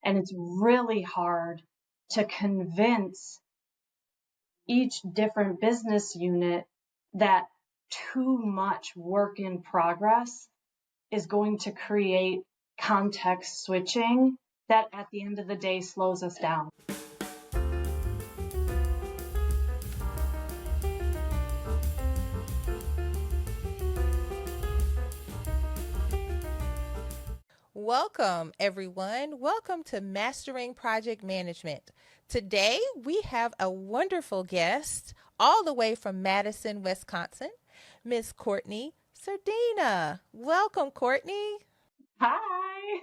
And it's really hard to convince each different business unit that too much work in progress is going to create context switching that at the end of the day slows us down. Welcome, everyone. Welcome to Mastering Project Management. Today, we have a wonderful guest all the way from Madison, Wisconsin, Miss Courtney Cerdena. Welcome, Courtney. Hi.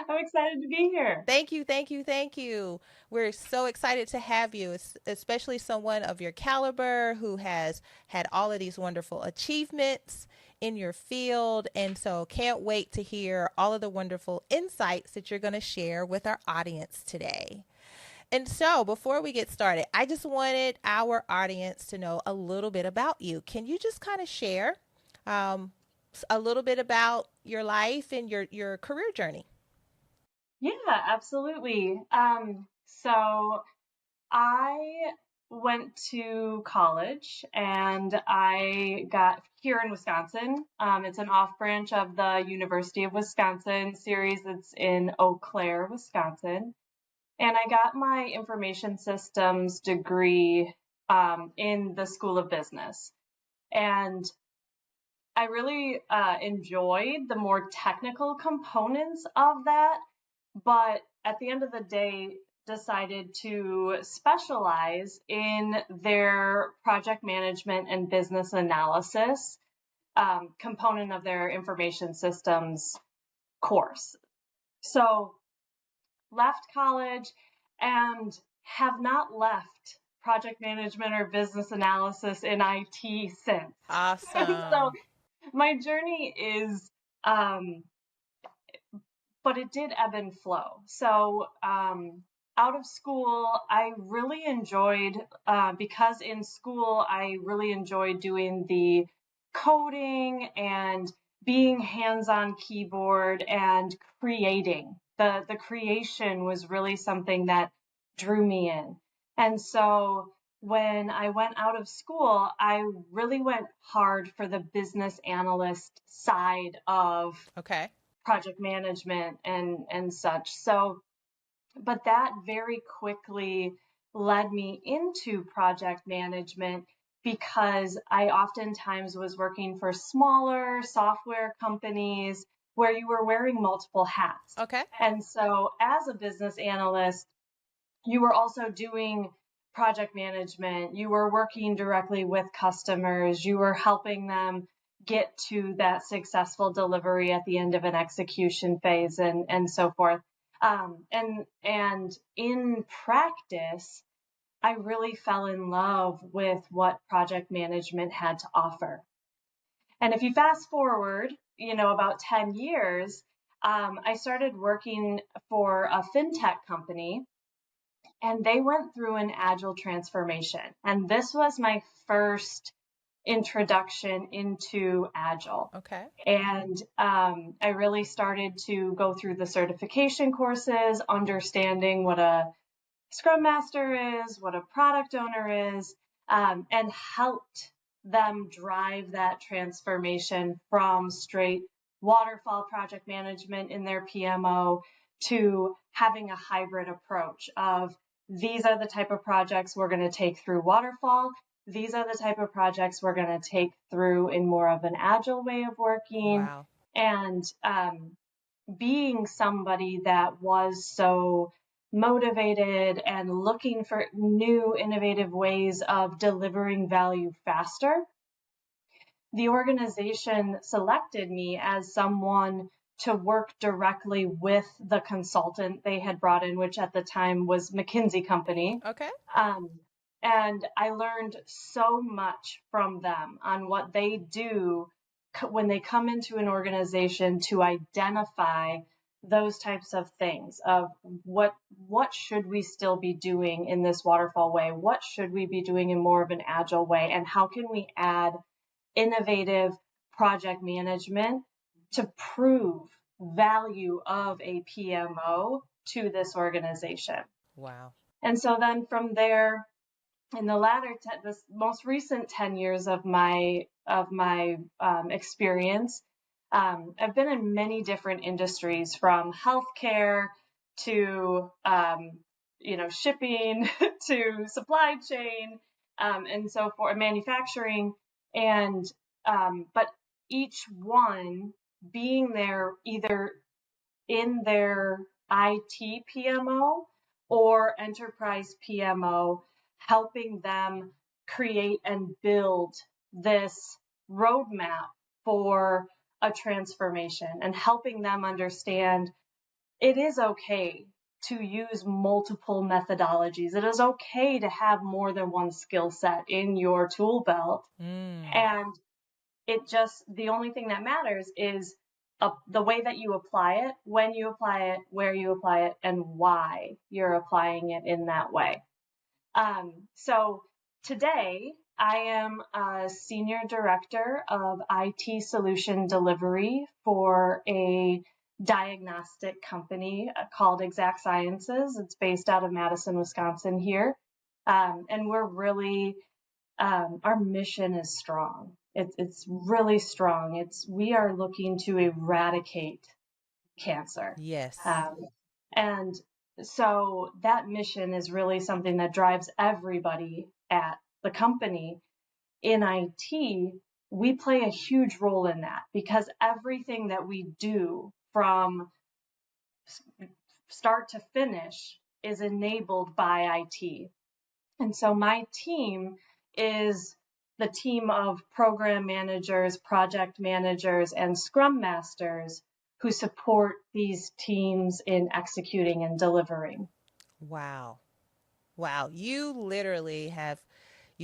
I'm excited to be here. Thank you. We're so excited to have you, especially someone of your caliber who has had all of these wonderful achievements in your field. And so can't wait to hear all of the wonderful insights that you're going to share with our audience today. And so before we get started, I just wanted our audience to know a little bit about you. Can you just kind of share a little bit about your life and your career journey? Yeah, absolutely. So I went to college and I got here in Wisconsin. It's an off branch of the University of Wisconsin series that's in Eau Claire, Wisconsin. And I got my information systems degree in the School of Business. And I really enjoyed the more technical components of that, but at the end of the day, decided to specialize in their project management and business analysis component of their information systems course. So left college and have not left project management or business analysis in IT since. Awesome. So my journey is, but it did ebb and flow. So out of school, I really enjoyed, because in school, I really enjoyed doing the coding and being hands-on keyboard and creating. The creation was really something that drew me in. And so when I went out of school, I really went hard for the business analyst side of project management and such. So, but that very quickly led me into project management because I oftentimes was working for smaller software companies where you were wearing multiple hats. Okay. And so as a business analyst, you were also doing project management. You were working directly with customers. You were helping them get to that successful delivery at the end of an execution phase and so forth. And in practice, I really fell in love with what project management had to offer. And if you fast forward, about 10 years, I started working for a fintech company, and they went through an Agile transformation. And this was my first introduction into Agile. Okay. And I really started to go through the certification courses, understanding what a Scrum Master is, what a product owner is, and helped them drive that transformation from straight waterfall project management in their PMO to having a hybrid approach of these are the type of projects we're going to take through waterfall. These are the type of projects we're going to take through in more of an agile way of working. Wow. And being somebody that was so motivated and looking for new innovative ways of delivering value faster, the organization selected me as someone to work directly with the consultant they had brought in, which at the time was McKinsey Company. Okay. And I learned so much from them on what they do when they come into an organization to identify those types of things of what should we still be doing in this waterfall way? What should we be doing in more of an agile way? And how can we add innovative project management to prove value of a PMO to this organization. Wow. And so then from there, in the this most recent 10 years of my experience, I've been in many different industries, from healthcare to shipping to supply chain, and so forth, manufacturing, and but each one being there either in their IT PMO or enterprise PMO, helping them create and build this roadmap for a transformation, and helping them understand it is okay to use multiple methodologies. It is okay to have more than one skill set in your tool belt. And the only thing that matters is the way that you apply it, when you apply it, where you apply it, and why you're applying it in that way. So today I am a senior director of IT solution delivery for a diagnostic company called Exact Sciences. It's based out of Madison, Wisconsin here. And we're really, our mission is strong. It's really strong. We are looking to eradicate cancer. Yes. And so that mission is really something that drives everybody at the company. In IT, we play a huge role in that, because everything that we do from start to finish is enabled by IT. And so my team is the team of program managers, project managers, and scrum masters who support these teams in executing and delivering. Wow. Wow. You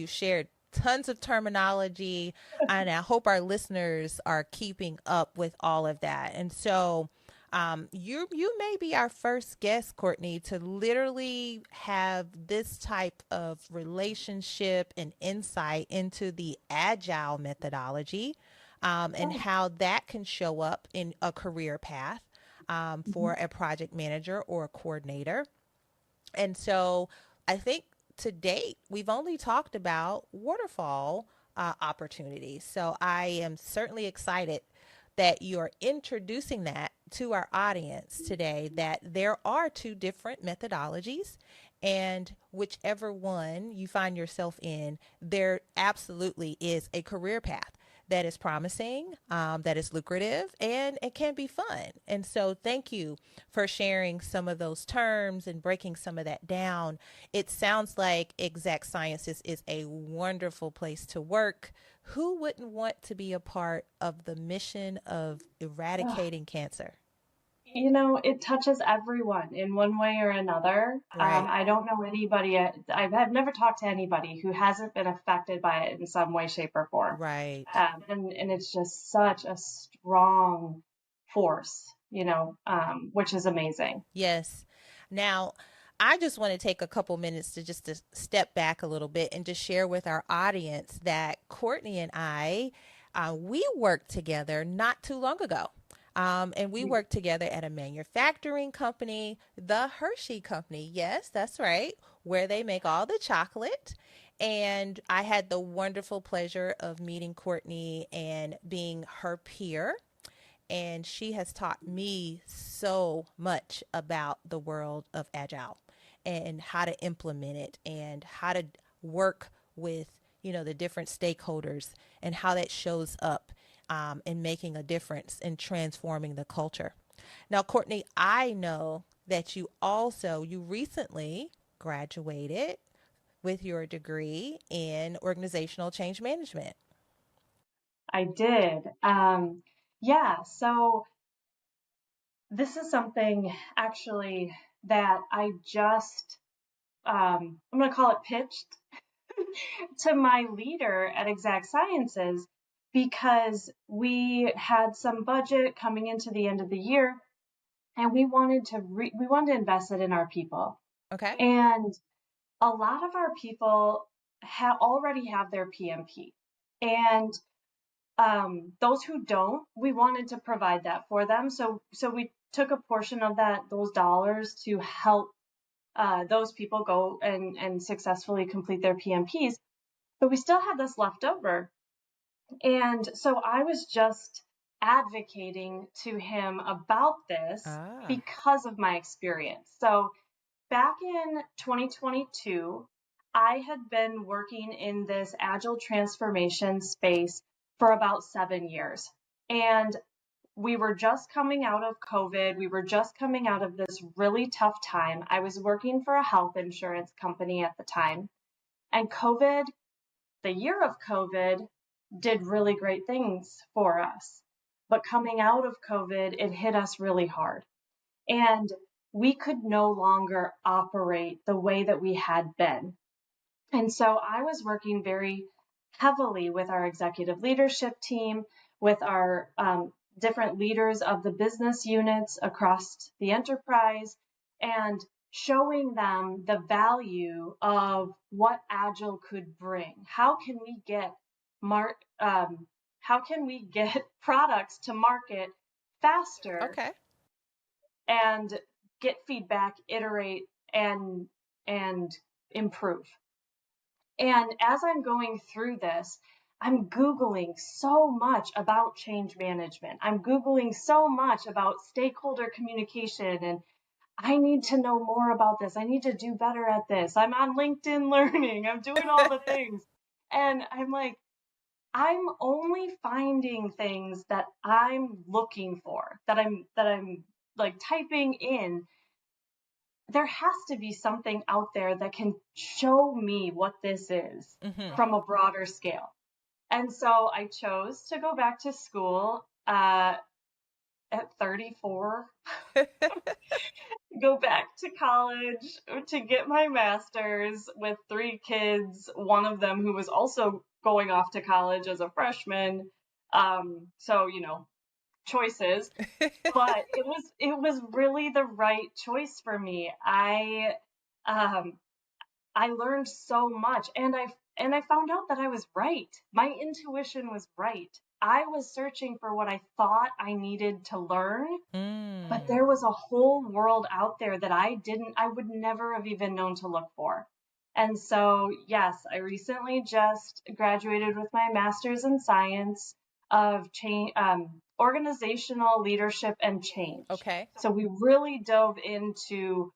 shared tons of terminology, and I hope our listeners are keeping up with all of that. And so, you may be our first guest, Courtney, to literally have this type of relationship and insight into the Agile methodology, and how that can show up in a career path, for a project manager or a coordinator. And so I think to date, we've only talked about waterfall opportunities. So I am certainly excited that you're introducing that to our audience today, that there are two different methodologies, and whichever one you find yourself in, there absolutely is a career path that is promising, that is lucrative, and it can be fun. And so, thank you for sharing some of those terms and breaking some of that down. It sounds like Exact Sciences is a wonderful place to work. Who wouldn't want to be a part of the mission of eradicating cancer? It touches everyone in one way or another. Right. I don't know anybody, I've never talked to anybody who hasn't been affected by it in some way, shape, or form. Right. And it's just such a strong force, which is amazing. Yes. Now, I just want to take a couple minutes to step back a little bit and just share with our audience that Courtney and I, we worked together not too long ago. And we worked together at a manufacturing company, the Hershey Company. Yes, that's right, where they make all the chocolate. And I had the wonderful pleasure of meeting Courtney and being her peer. And she has taught me so much about the world of Agile and how to implement it and how to work with, the different stakeholders and how that shows up, in making a difference in transforming the culture. Now, Courtney, I know that you recently graduated with your degree in organizational change management. I did. Yeah, so this is something actually that I just, I'm going to call it pitched to my leader at Exact Sciences, because we had some budget coming into the end of the year, and we wanted to invest it in our people. Okay. And a lot of our people already have their PMP, and those who don't, we wanted to provide that for them. So we took a portion of those dollars to help those people go and successfully complete their PMPs. But we still had this left over. And so I was just advocating to him about this Ah, because of my experience. So back in 2022, I had been working in this agile transformation space for about 7 years. And we were just coming out of COVID. We were just coming out of this really tough time. I was working for a health insurance company at the time. And COVID, the year of COVID, did really great things for us. But coming out of COVID, it hit us really hard. And we could no longer operate the way that we had been. And so I was working very heavily with our executive leadership team, with our different leaders of the business units across the enterprise, and showing them the value of what Agile could bring. How can we get how can we get products to market faster okay. and get feedback, iterate, and improve. And as I'm going through this, I'm Googling so much about change management. I'm Googling so much about stakeholder communication, and I need to know more about this. I need to do better at this. I'm on LinkedIn Learning. I'm doing all the things. And I'm like, I'm only finding things that I'm looking for, that I'm like typing in. There has to be something out there that can show me what this is Mm-hmm. from a broader scale. And so I chose to go back to school at 34, go back to college to get my master's with 3 kids, one of them who was also going off to college as a freshman. So, choices, but it was really the right choice for me. Um, I learned so much, and I found out that I was right. My intuition was right. I was searching for what I thought I needed to learn, but Mm. there was a whole world out there that I would never have even known to look for. And so, yes, I recently just graduated with my master's in science of change, organizational leadership and change. Okay. So we really dove into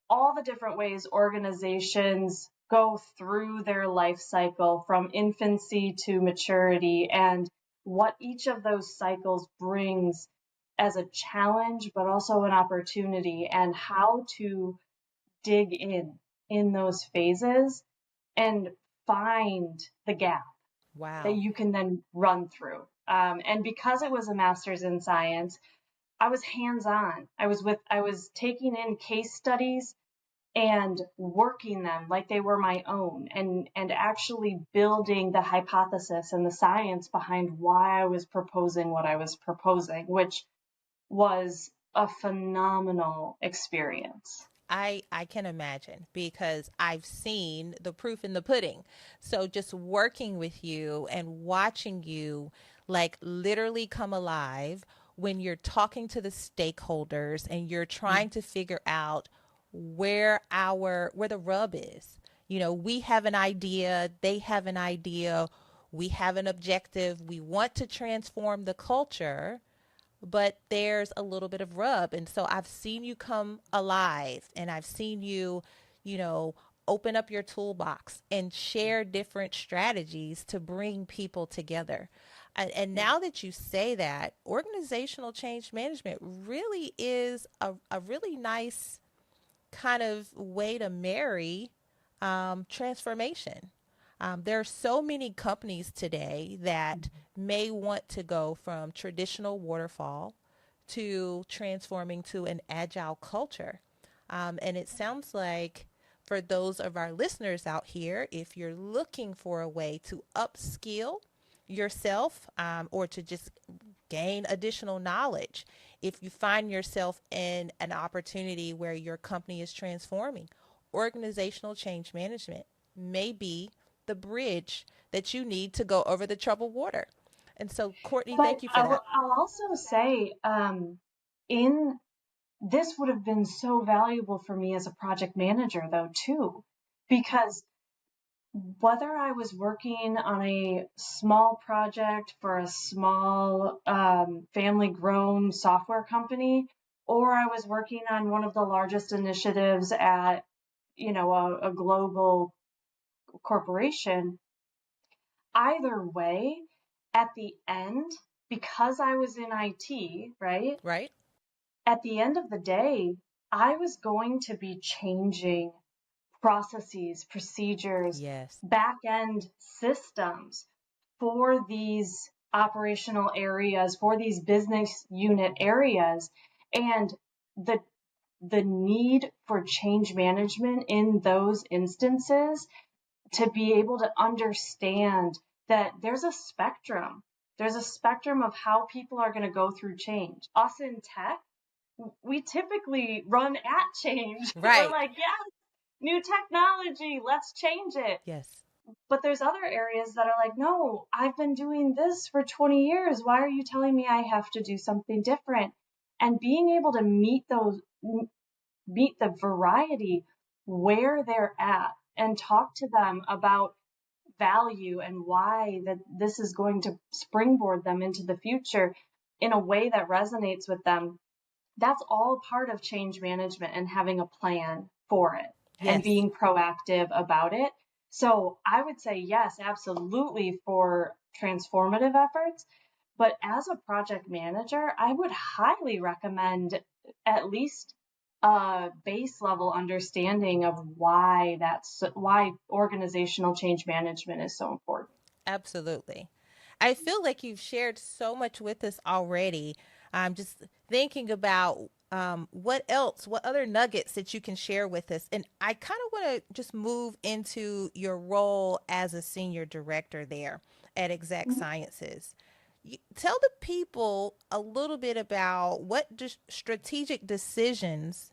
all the different ways organizations go through their life cycle from infancy to maturity and what each of those cycles brings as a challenge, but also an opportunity, and how to dig in those phases and find the gap that Wow. you can then run through. And because it was a master's in science, I was hands on. I was taking in case studies and working them like they were my own, and actually building the hypothesis and the science behind why I was proposing what I was proposing, which was a phenomenal experience. I can imagine because I've seen the proof in the pudding. So just working with you and watching you like literally come alive when you're talking to the stakeholders and you're trying to figure out where the rub is. We have an idea, they have an idea, we have an objective, we want to transform the culture, but there's a little bit of rub. And so I've seen you come alive and I've seen you, you know, open up your toolbox and share different strategies to bring people together. And now that you say that, organizational change management really is a really nice kind of way to marry transformation. There are so many companies today that may want to go from traditional waterfall to transforming to an agile culture. And it sounds like for those of our listeners out here, if you're looking for a way to upskill yourself or to just gain additional knowledge, if you find yourself in an opportunity where your company is transforming, organizational change management may be the bridge that you need to go over the troubled water. And so, Courtney, But thank you for that. I'll also say, in this would have been so valuable for me as a project manager, though, too, because whether I was working on a small project for a small family grown software company, or I was working on one of the largest initiatives at, a global corporation, either way, at the end, because I was in IT, right? Right? At the end of the day, I was going to be changing processes, procedures, Yes. back end systems for these operational areas, for these business unit areas. And the the need for change management in those instances, to be able to understand that there's a spectrum. There's a spectrum of how people are going to go through change. Us in tech, we typically run at change. We're Right. like, yeah, new technology, let's change it. Yes. But there's other areas that are like, no, I've been doing this for 20 years. Why are you telling me I have to do something different? And being able to meet the variety where they're at and talk to them about value and why that this is going to springboard them into the future in a way that resonates with them. That's all part of change management and having a plan for it and Yes. being proactive about it. So I would say yes, absolutely, for transformative efforts. But as a project manager, I would highly recommend at least a base level understanding of why organizational change management is so important. Absolutely. I feel like you've shared so much with us already. I'm just thinking about what other nuggets that you can share with us. And I kind of want to just move into your role as a senior director there at Exact Sciences. Tell the people a little bit about what strategic decisions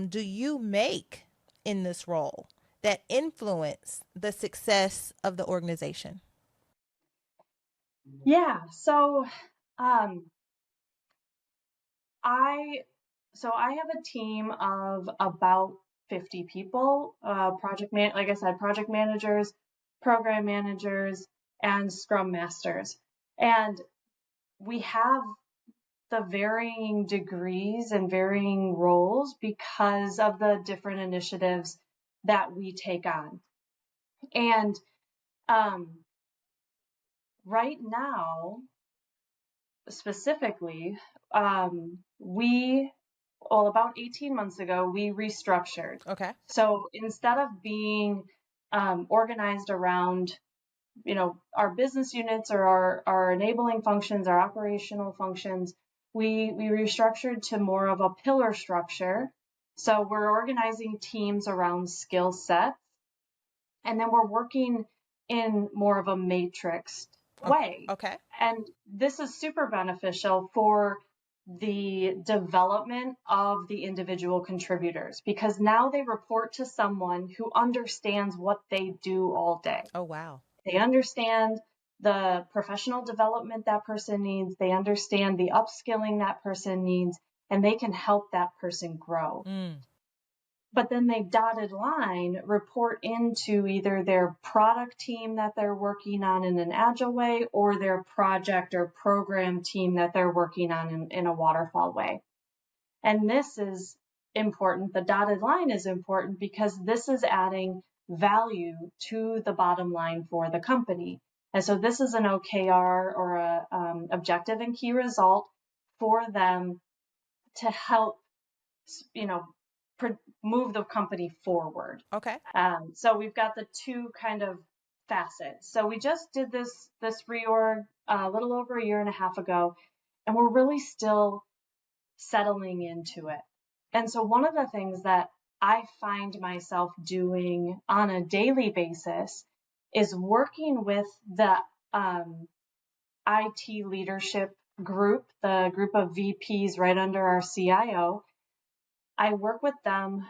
do you make in this role that influence the success of the organization? Yeah. Um, I I have a team of about 50 people, like I said, project managers, program managers, and scrum masters. And we have the varying degrees and varying roles because of the different initiatives that we take on. And um, right now, specifically, about 18 months ago, we restructured. Okay. So instead of being organized around, our business units or our enabling functions, our operational functions, we restructured to more of a pillar structure. So we're organizing teams around skill sets, and then we're working in more of a matrixed way. Okay. And this is super beneficial for the development of the individual contributors, because now they report to someone who understands what they do all day. Oh, wow. They understand the professional development that person needs, they understand the upskilling that person needs, and they can help that person grow. But then they dotted line report into either their product team that they're working on in an agile way, or their project or program team that they're working on in a waterfall way. And this is important. The dotted line is important because this is adding value to the bottom line for the company. And so this is an OKR, or a objective and key result, for them to help, you know, move the company forward. Okay. So we've got the two kind of facets. So we just did this reorg a little over a year and a half ago, and we're really still settling into it. And so one of the things that I find myself doing on a daily basis is working with the IT leadership group, the group of VPs right under our CIO. I work with them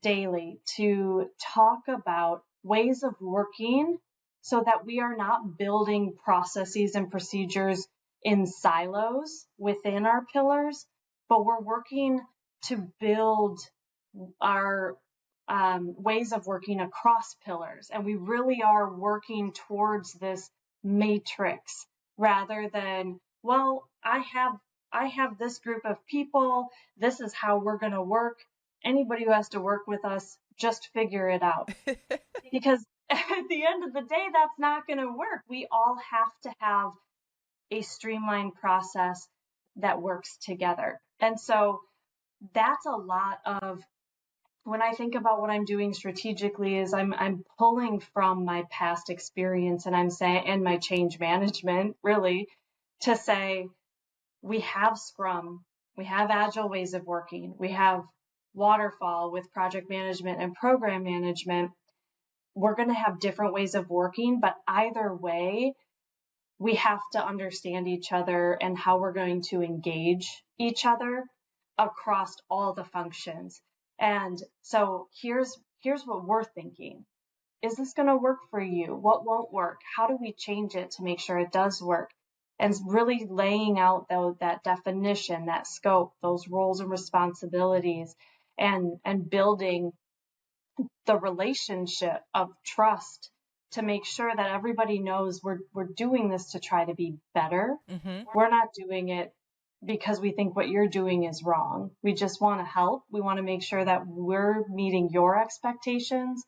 daily to talk about ways of working so that we are not building processes and procedures in silos within our pillars, but we're working to build our ways of working across pillars. And we really are working towards this matrix rather than, well, I have this group of people. This is how we're going to work. Anybody who has to work with us, just figure it out. Because at the end of the day, that's not going to work. We all have to have a streamlined process that works together. And so that's a lot of when I think about what I'm doing strategically is I'm pulling from my past experience and I'm saying and my change management really to say we have Scrum, we have Agile ways of working, we have waterfall with project management and program management. We're going to have different ways of working, but either way, we have to understand each other and how we're going to engage each other across all the functions. And so here's what we're thinking. Is this going to work for you? What won't work? How do we change it to make sure it does work? And really laying out though that definition, that scope, those roles and responsibilities, and building the relationship of trust to make sure that everybody knows we're doing this to try to be better. Mm-hmm. We're not doing it because we think what you're doing is wrong. We just want to help. We want to make sure that we're meeting your expectations,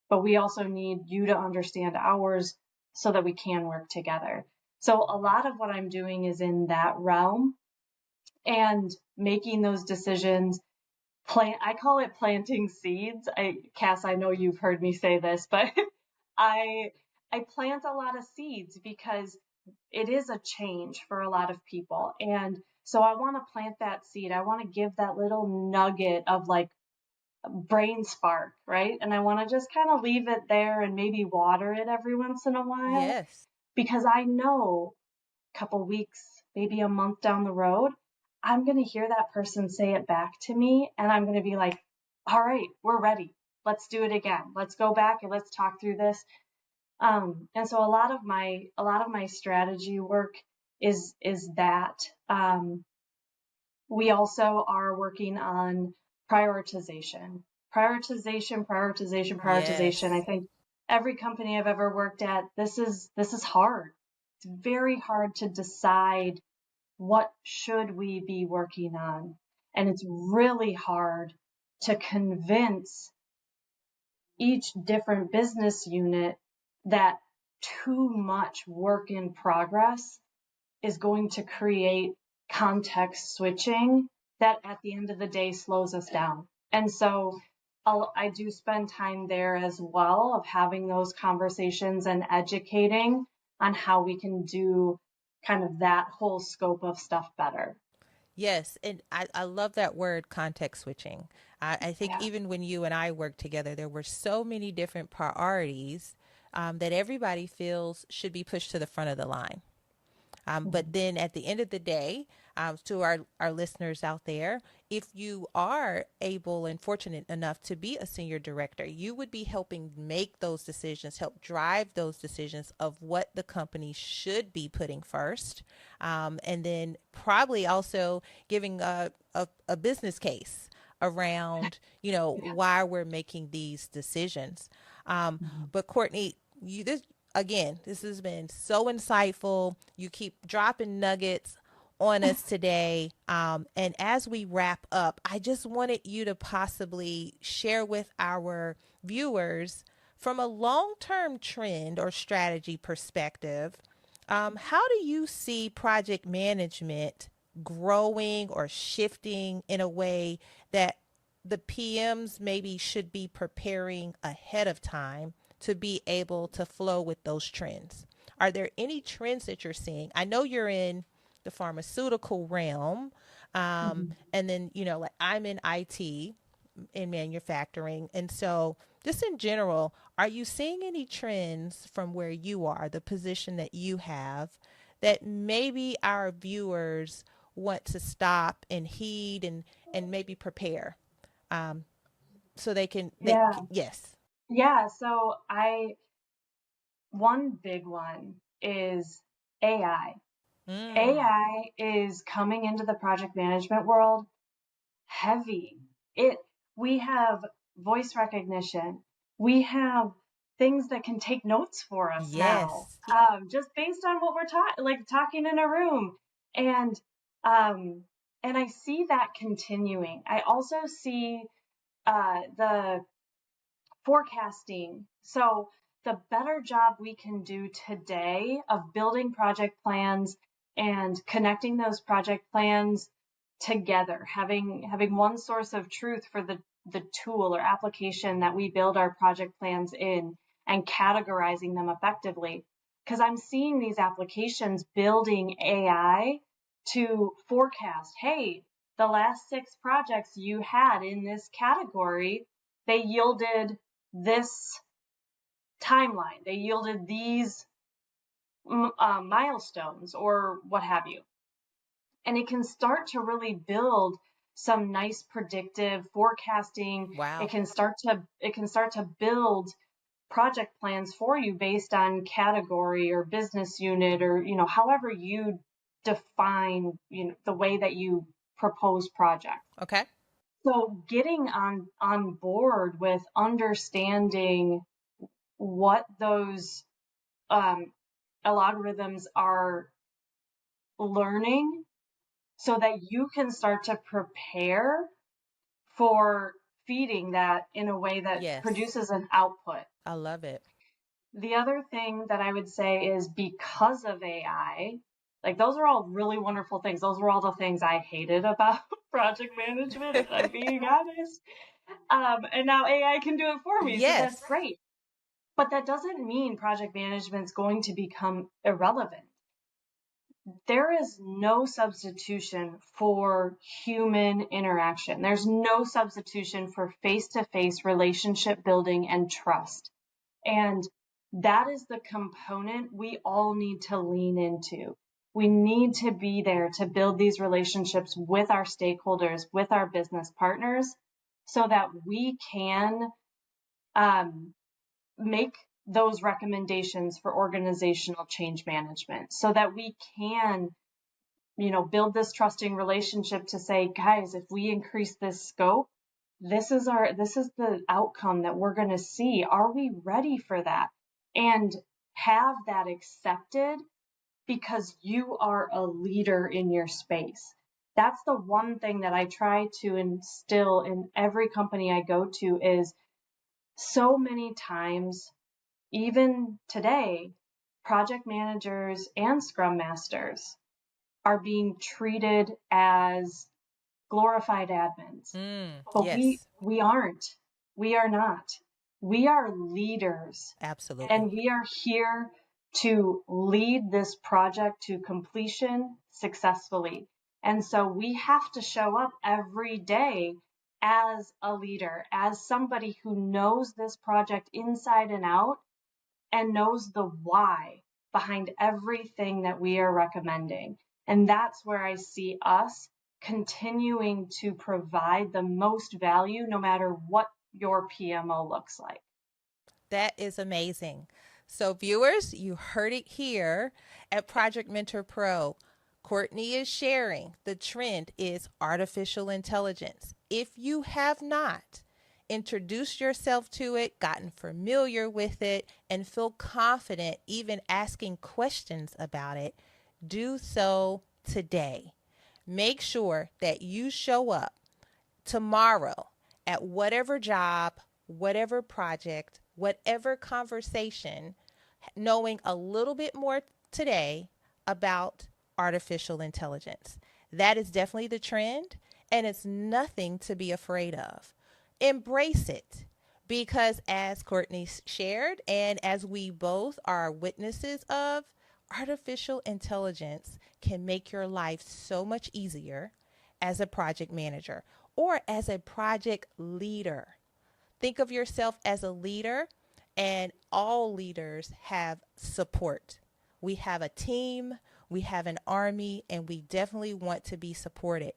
but we also need you to understand ours so that we can work together. So a lot of what I'm doing is in that realm and making those decisions. I call it planting seeds. Cass, I know you've heard me say this, but I I plant a lot of seeds because it is a change for a lot of people. And so I want to plant that seed. I want to give that little nugget of like brain spark, right? And I want to just kind of leave it there and maybe water it every once in a while Yes. because I know a couple weeks, maybe a month down the road, I'm going to hear that person say it back to me and I'm going to be like, all right, we're ready. Let's do it again. Let's go back and let's talk through this. And so a lot of my strategy work is that we also are working on prioritization, prioritization. I Yes. think every company I've ever worked at, this is hard. It's very hard to decide what should we be working on, and it's really hard to convince each different business unit that too much work in progress is going to create context switching that at the end of the day slows us down. And so I do spend time there as well of having those conversations and educating on how we can do kind of that whole scope of stuff better. Yes, and I love that word context switching. I think Yeah. even when you and I worked together, there were so many different priorities that everybody feels should be pushed to the front of the line. But Mhm. then at the end of the day, to our listeners out there, if you are able and fortunate enough to be a senior director, you would be helping make those decisions, help drive those decisions of what the company should be putting first. And then probably also giving a business case around, Yeah. why we're making these decisions. Mhm. But Courtney, this has been so insightful. You keep dropping nuggets on us today. And as we wrap up, I just wanted you to possibly share with our viewers from a long term trend or strategy perspective, how do you see project management growing or shifting in a way that the PMs maybe should be preparing ahead of time to be able to flow with those trends? Are there any trends that you're seeing? I know you're in the pharmaceutical realm, Mhm. and then, like I'm in IT, in manufacturing. And so, just in general, are you seeing any trends from where you are, the position that you have, that maybe our viewers want to stop and heed and maybe prepare, um, so they can, Yeah. yes. Yeah. So one big one is AI. Mm. AI is coming into the project management world heavy. It we have voice recognition. We have things that can take notes for us now, Yes. just based on what we're talking in a room, and um, and I see that continuing. I also see the forecasting. So the better job we can do today of building project plans and connecting those project plans together, having one source of truth for the tool or application that we build our project plans in, and categorizing them effectively. Because I'm seeing these applications building AI to forecast, hey, the last 6 projects you had in this category, they yielded this timeline, they yielded these milestones or what have you. And it can start to really build some nice predictive forecasting. Wow. It can start to build project plans for you based on category or business unit, or however you define the way that you propose projects. Okay. So getting on board with understanding what those um, algorithms are learning, so that you can start to prepare for feeding that in a way that Yes. produces an output. I love it. The other thing that I would say is, because of AI, like, those are all really wonderful things. Those are all the things I hated about project management, if I'm being honest. And now AI can do it for me, so that's Yes. great. But that doesn't mean project management is going to become irrelevant. There is no substitution for human interaction. There's no substitution for face-to-face relationship building and trust. And that is the component we all need to lean into. We need to be there to build these relationships with our stakeholders, with our business partners, so that we can make those recommendations for organizational change management, so that we can build this trusting relationship to say, guys, if we increase this scope, this is the outcome that we're going to see. Are we ready for that? And have that accepted, because you are a leader in your space. That's the one thing that I try to instill in every company I go to. Is so many times, even today, project managers and scrum masters are being treated as glorified admins. But Yes. we aren't. We are not. We are leaders, Absolutely. and we are here to lead this project to completion successfully. And so we have to show up every day as a leader, as somebody who knows this project inside and out, and knows the why behind everything that we are recommending. And that's where I see us continuing to provide the most value, no matter what your PMO looks like. That is amazing. So, viewers, you heard it here at Project Mentor Pro. Courtney is sharing the trend is artificial intelligence. If you have not introduced yourself to it, gotten familiar with it, and feel confident even asking questions about it, do so today. Make sure that you show up tomorrow at whatever job, whatever project, whatever conversation, knowing a little bit more today about artificial intelligence. That is definitely the trend, and it's nothing to be afraid of. Embrace it, because as Courtney shared, and as we both are witnesses of, artificial intelligence can make your life so much easier as a project manager or as a project leader. Think of yourself as a leader, and all leaders have support. We have a team, we have an army, and we definitely want to be supported.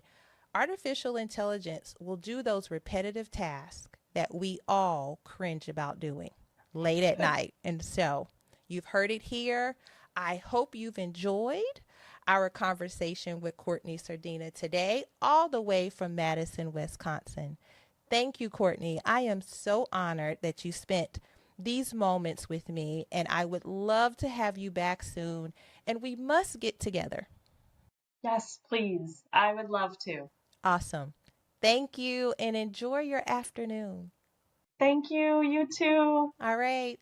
Artificial intelligence will do those repetitive tasks that we all cringe about doing late at night. And so You've heard it here. I hope you've enjoyed our conversation with Courtney Cerdena today, all the way from Madison, Wisconsin. Thank you, Courtney. I am so honored that you spent these moments with me, and I would love to have you back soon, and we must get together. Yes, please. I would love to. Awesome. Thank you, and enjoy your afternoon. Thank you. You too. All right.